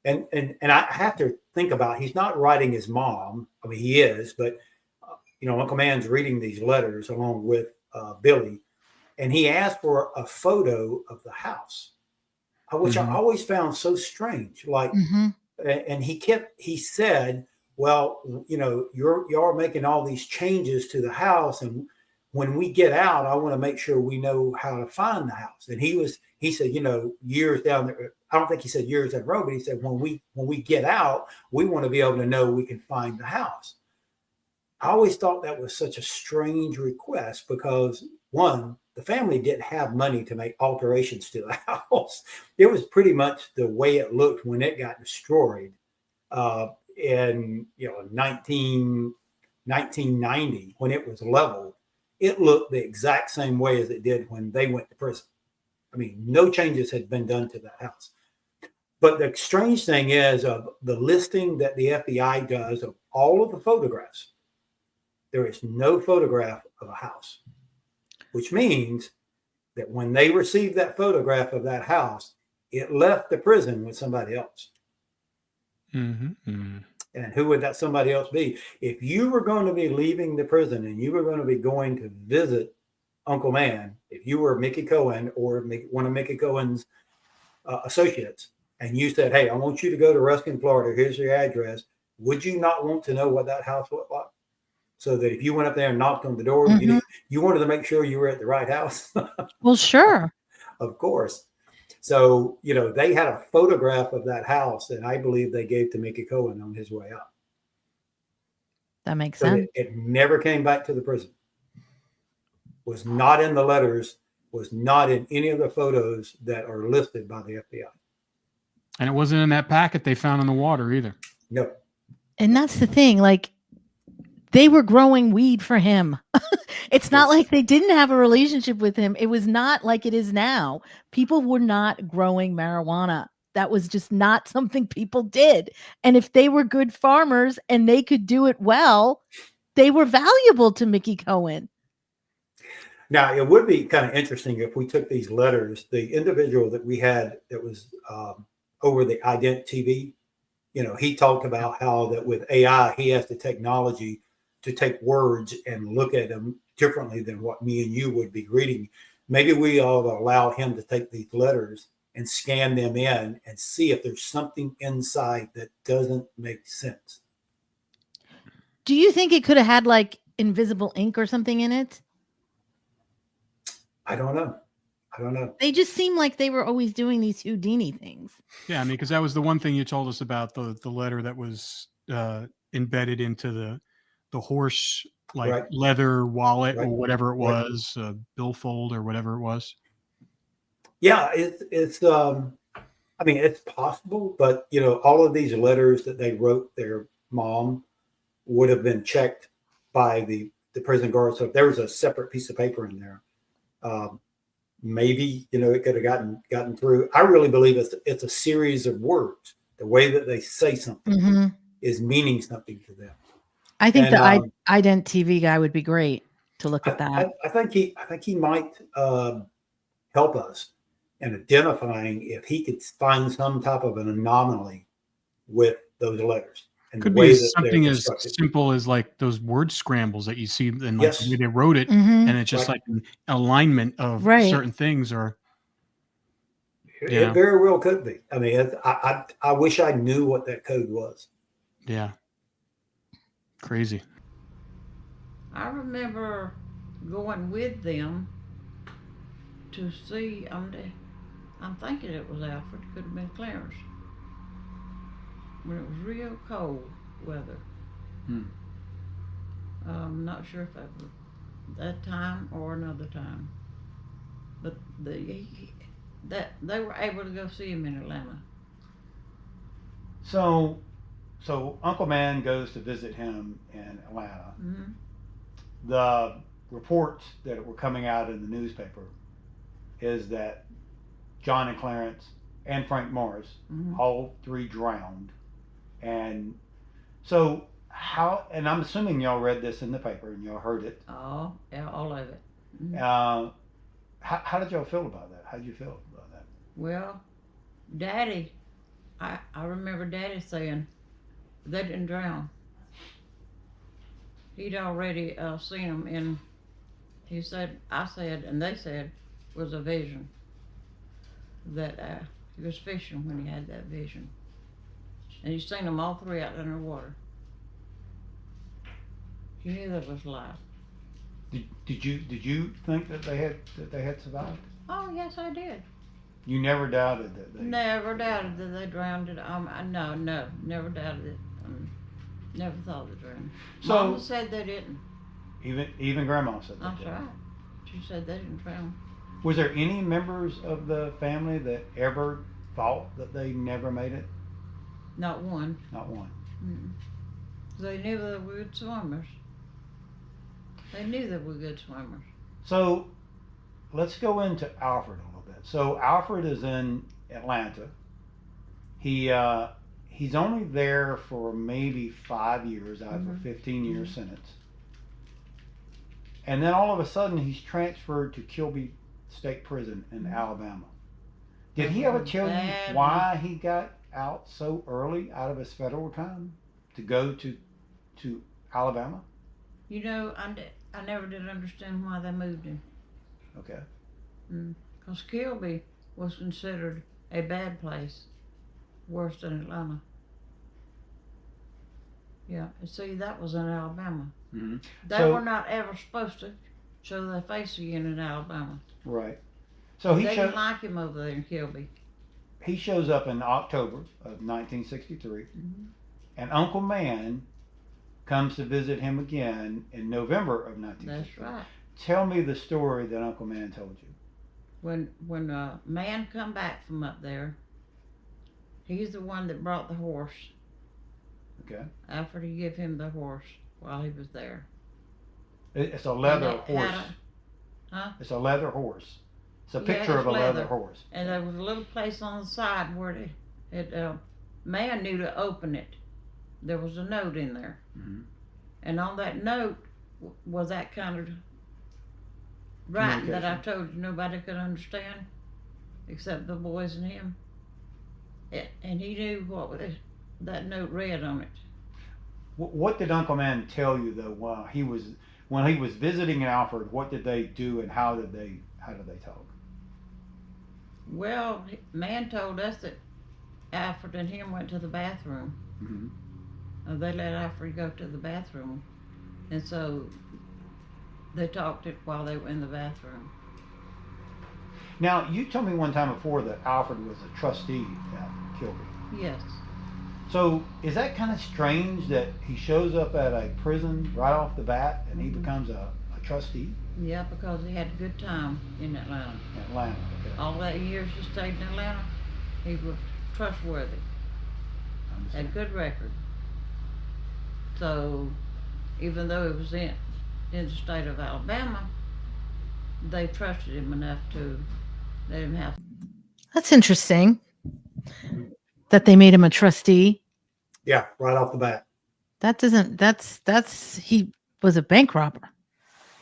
and I have to think about, he's not writing his mom. I mean, he is, but Uncle Man's reading these letters along with Billy, and he asked for a photo of the house, which I always found so strange. Like, and he said, well, y'all are making all these changes to the house, and when we get out, I want to make sure we know how to find the house. And he said, years down there, I don't think he said years down the road, but he said, when we get out, we want to be able to know we can find the house. I always thought that was such a strange request because, one, the family didn't have money to make alterations to the house. It was pretty much the way it looked when it got destroyed in 1990 when it was leveled. It looked the exact same way as it did when they went to prison. I mean, no changes had been done to that house. But the strange thing is of the listing that the FBI does of all of the photographs, there is no photograph of a house, which means that when they received that photograph of that house, it left the prison with somebody else. Mm-hmm. And who would that somebody else be? If you were going to be leaving the prison and you were going to be going to visit Uncle Man, if you were Mickey Cohen or one of Mickey Cohen's associates, and you said, hey, I want you to go to Ruskin, Florida. Here's your address. Would you not want to know what that house looked like? So that if you went up there and knocked on the door, you wanted to make sure you were at the right house. Well, sure. Of course. So, they had a photograph of that house, and I believe they gave to Mickey Cohen on his way out. That makes sense. It never came back to the prison. Was not in the letters, was not in any of the photos that are listed by the FBI. And it wasn't in that packet they found in the water either. No. And that's the thing. Like, they were growing weed for him. It's not like they didn't have a relationship with him. It was not like it is now. People were not growing marijuana. That was just not something people did. And if they were good farmers and they could do it well, they were valuable to Mickey Cohen. Now, it would be kind of interesting if we took these letters, the individual that we had that was over the Ident TV, he talked about how that with AI, he has the technology to take words and look at them differently than what me and you would be reading. Maybe we ought to allow him to take these letters and scan them in and see if there's something inside that doesn't make sense. Do you think it could have had like invisible ink or something in it? I don't know. They just seem like they were always doing these Houdini things. Yeah, I mean, because that was the one thing you told us about the letter that was embedded into the horse leather wallet or whatever it was, billfold or whatever it was. Yeah, it's it's possible, but all of these letters that they wrote their mom would have been checked by the prison guard. So if there was a separate piece of paper in there, maybe it could have gotten through. I really believe it's a series of words. The way that they say something is meaning something to them. I think the Ident TV guy would be great to look at that. I think he might help us in identifying if he could find some type of an anomaly with those letters. And could be something as simple as like those word scrambles that you see in the way they wrote it, and it's just like an alignment of certain things, or it very well could be. I mean, I wish I knew what that code was. Yeah. Crazy. I remember going with them to see, I'm thinking it was Alfred, could have been Clarence, when it was real cold weather. I'm not sure if that was that time or another time, but they were able to go see him in Atlanta. So Uncle Man goes to visit him in Atlanta. The reports that were coming out in the newspaper is that John and Clarence and Frank Morris, all three drowned. And so and I'm assuming y'all read this in the paper and y'all heard it. Oh, yeah, all of it. How did y'all feel about that? How did you feel about that? Well, Daddy, I remember Daddy saying they didn't drown. He'd already seen them in, he said, I said, and they said, was a vision. That he was fishing when he had that vision. And he's seen them all three out in the water. He knew that was life. Did you think that they had survived? Oh, yes, I did. You never doubted that they Never doubted that they drowned it. No, never doubted it. Never thought they drowned. So- Mama said they didn't. even Grandma said that. That's right. She said they didn't drown. Was there any members of the family that ever thought that they never made it? Not one. Not one. Mm-mm. They knew they were good swimmers. They knew they were good swimmers. So let's go into Alfred a little bit. So Alfred is in Atlanta. He's only there for maybe 5 years out of a 15-year sentence. And then all of a sudden he's transferred to Kilby State Prison in Alabama. Did he ever tell you why he got out so early out of his federal time to go to Alabama? You know, I never did understand why they moved him. Okay. Because Kilby was considered a bad place, worse than Atlanta. Yeah, and see, that was in Alabama. Mm-hmm. They were not ever supposed to show their face again in Alabama. Right. So They didn't like him over there in Kilby. He shows up in October of 1963, and Uncle Man comes to visit him again in November of 1963. That's right. Tell me the story that Uncle Man told you. When Man come back from up there, he's the one that brought the horse. Okay. After he gave him the horse while he was there. It's a leather And horse. It's a leather horse. It's a Yeah, picture it's of a leather leather. horse. And there was a little place on the side where Man knew to open it. There was a note in there. And on that note was that kind of writing that I told you nobody could understand except the boys and him. And he knew what that note read on it. What did Uncle Man tell you though while when he was visiting Alfred? What did they do and how did they talk? Well, Man told us that Alfred and him went to the bathroom. They let Alfred go to the bathroom, and so they talked it while they were in the bathroom. Now, you told me one time before that Alfred was a trustee at Kilby. Yes. So is that kind of strange that he shows up at a prison right off the bat and he becomes a trustee? Yeah, because he had a good time in Atlanta. Atlanta, okay. All that years he stayed in Atlanta, he was trustworthy. Had a good record. So, even though it was in the state of Alabama, they trusted him enough to let him have. That's interesting that they made him a trustee. Yeah, right off the bat. He was a bank robber.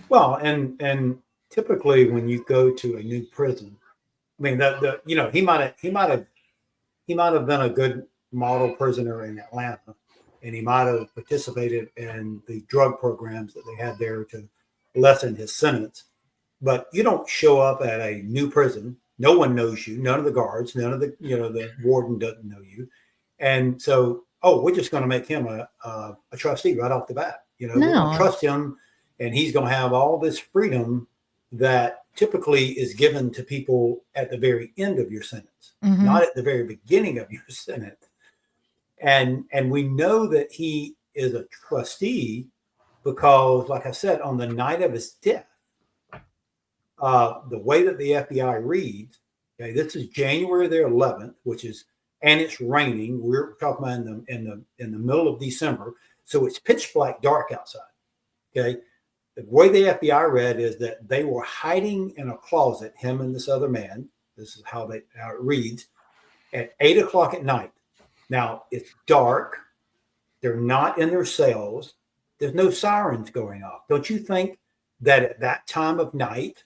Well, and typically when you go to a new prison, I mean he might have been a good model prisoner in Atlanta, and he might have participated in the drug programs that they had there to lessen his sentence. But you don't show up at a new prison. No one knows you. None of the guards, none of the warden doesn't know you. And so, we're just going to make him a trustee right off the bat. We're going to trust him, and he's going to have all this freedom that typically is given to people at the very end of your sentence, not at the very beginning of your sentence. And we know that he is a trustee because, like I said, on the night of his death, the way that the FBI reads, okay, this is January the 11th, and it's raining. We're talking about in the middle of December, so it's pitch black dark outside. Okay, the way the FBI read is that they were hiding in a closet, him and this other man. This is how it reads, at 8:00 at night. Now it's dark. They're not in their cells. There's no sirens going off. Don't you think that at that time of night,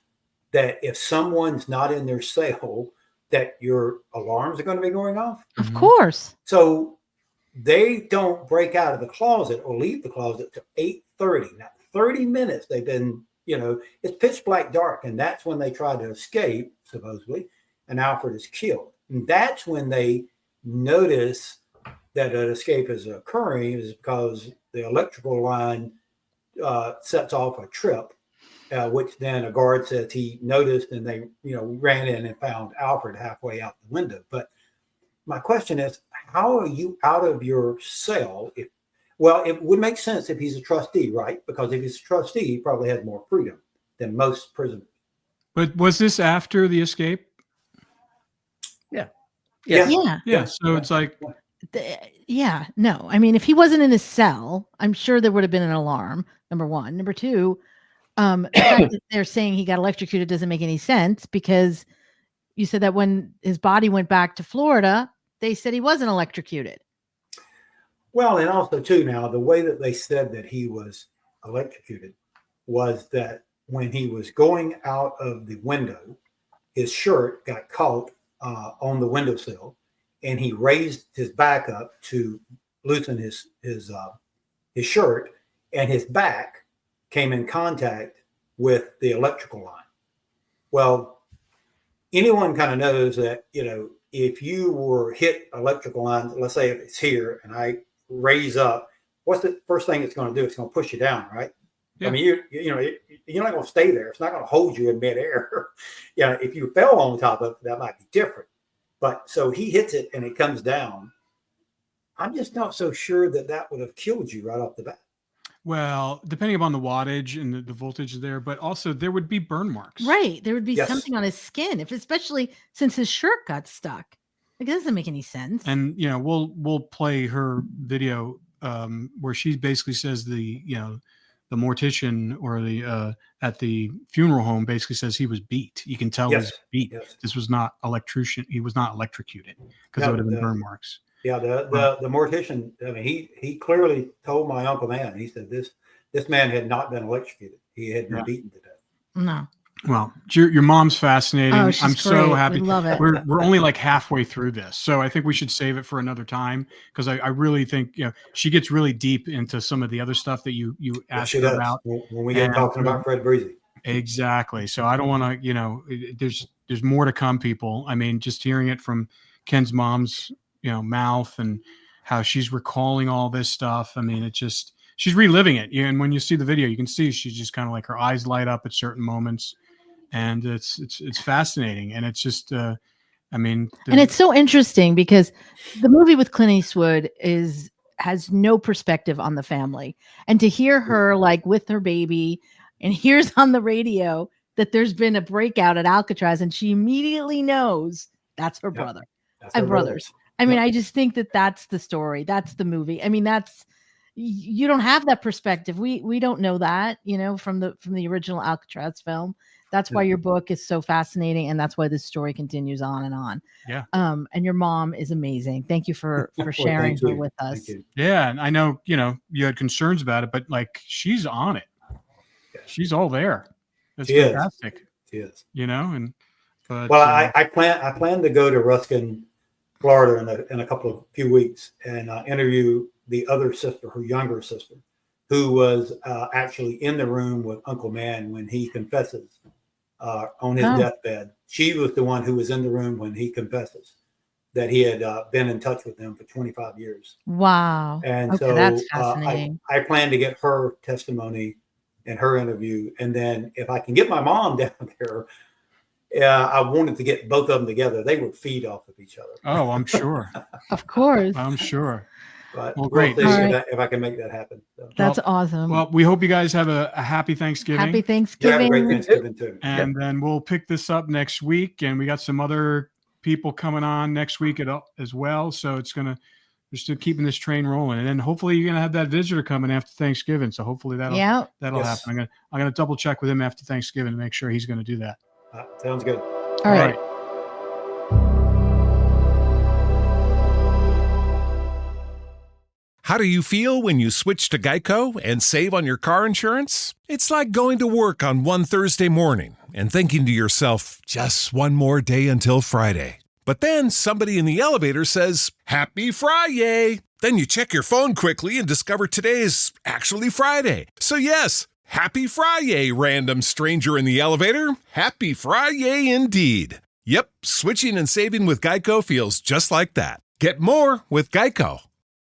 that if someone's not in their cell, that your alarms are going to be going off? Of course. So they don't break out of the closet or leave the closet till 8:30. Now, 30 minutes they've been, it's pitch black dark, and that's when they try to escape, supposedly, and Alfred is killed. And that's when they notice that an escape is occurring, is because the electrical line sets off a trip, which then a guard says he noticed, and they, ran in and found Alfred halfway out the window. But my question is, how are you out of your cell? Well, it would make sense if he's a trustee, right? Because if he's a trustee, he probably has more freedom than most prisoners. But was this after the escape? Yeah. Yeah. So it's like, no. I mean, if he wasn't in his cell, I'm sure there would have been an alarm. Number one. Number two, the fact that they're saying he got electrocuted doesn't make any sense, because you said that when his body went back to Florida, they said he wasn't electrocuted. Well, and also too, now the way that they said that he was electrocuted was that when he was going out of the window, his shirt got caught on the windowsill, and he raised his back up to loosen his shirt, and his back came in contact with the electrical line. Well, anyone kind of knows that, if you were hit electrical line, let's say if it's here and I raise up, what's the first thing it's going to do? It's going to push you down, right? Yeah. I mean, you're not going to stay there. It's not going to hold you in midair. If you fell on top of it, that might be different. But so he hits it and it comes down. I'm just not so sure that would have killed you right off the bat. Well, depending upon the wattage and the voltage there, but also there would be burn marks. Right. There would be something on his skin, especially since his shirt got stuck. Like, it doesn't make any sense. And, we'll play her video where she basically says the mortician or the at the funeral home basically says he was beat. You can tell he was beat. Yes. This was not electrocution. He was not electrocuted, because it would have been burn marks. Yeah, the mortician, I mean, he clearly told my Uncle Man, he said this man had not been electrocuted. He had been beaten to death. No. Well, your mom's fascinating. Oh, I'm great. so happy. We love it. We're only like halfway through this, so I think we should save it for another time, because I really think she gets really deep into some of the other stuff that you asked her about when we get talking about Fred Breezy. Exactly. So I don't want to. There's more to come, people. I mean, just hearing it from Ken's mom's mouth and how she's recalling all this stuff. I mean, she's reliving it. And when you see the video, you can see she's just kind of like her eyes light up at certain moments. And it's fascinating, and it's just, and it's so interesting because the movie with Clint Eastwood has no perspective on the family, and to hear her like with her baby, and hears on the radio that there's been a breakout at Alcatraz, and she immediately knows that's her brother. That's her brothers. I mean, I just think that's the story. That's the movie. I mean, you don't have that perspective. We don't know that, from the original Alcatraz film. That's why your book is so fascinating, and that's why this story continues on and on. Yeah. And your mom is amazing. Thank you for sharing her with us. Yeah, and I know you had concerns about it, but like, she's on it. Yeah. She's all there. That's fantastic. She is. I plan to go to Ruskin, Florida in a few weeks and interview the other sister, her younger sister, who was actually in the room with Uncle Man when he confesses on his deathbed. She was the one who was in the room when he confesses that he had been in touch with them for 25 years. Wow. And so that's fascinating. I plan to get her testimony and her interview. And then if I can get my mom down there, I wanted to get both of them together. They would feed off of each other. Oh, I'm sure. Of course. I'm sure. But well, great. We'll see if I can make that happen. So. That's awesome. Well, we hope you guys have a happy Thanksgiving. Happy Thanksgiving. Yeah, great Thanksgiving too. And then we'll pick this up next week. And we got some other people coming on next week as well. So we're still keeping this train rolling. And then hopefully you're going to have that visitor coming after Thanksgiving. So hopefully that'll happen. I'm going to double check with him after Thanksgiving to make sure he's going to do that. Sounds good. All right. How do you feel when you switch to Geico and save on your car insurance? It's like going to work on one Thursday morning and thinking to yourself, just one more day until Friday. But then somebody in the elevator says, Happy Friday! Then you check your phone quickly and discover today is actually Friday. So yes, Happy Friday, random stranger in the elevator. Happy Friday indeed. Yep, switching and saving with Geico feels just like that. Get more with Geico.